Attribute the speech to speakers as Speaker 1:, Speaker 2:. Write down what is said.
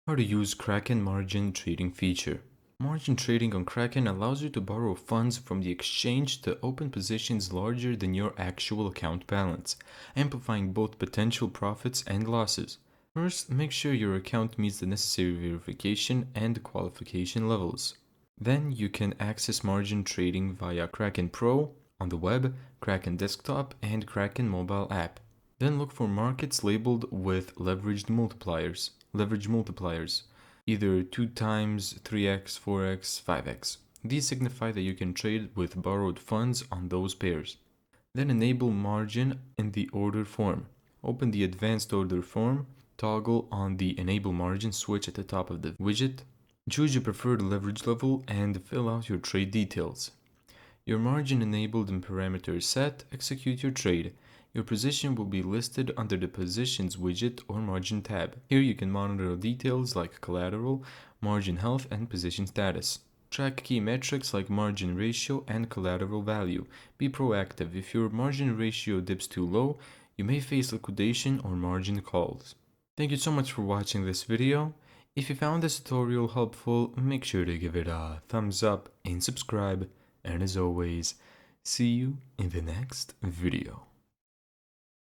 Speaker 1: How to use Kraken margin trading feature. Margin trading on Kraken allows you to borrow funds from the exchange to open positions larger than your actual account balance, amplifying both potential profits and losses. First, make sure your account meets the necessary verification and qualification levels. Then you can access margin trading via Kraken Pro on the web, Kraken desktop, and Kraken mobile app. Then look for markets labeled with leverage multipliers, either 2 times, 3x, 4x, 5x. These signify that you can trade with borrowed funds on those pairs. Then enable margin in the order form. Open the advanced order form, toggle on the enable margin switch at the top of the widget, choose your preferred leverage level, and fill out your trade details. Your margin enabled and parameters set, execute your trade. Your position will be listed under the Positions widget or Margin tab. Here you can monitor details like collateral, margin health, and position status. Track key metrics like margin ratio and collateral value. Be proactive. If your margin ratio dips too low, you may face liquidation or margin calls. Thank you so much for watching this video. If you found this tutorial helpful, make sure to give it a thumbs up and subscribe. And as always, see you in the next video.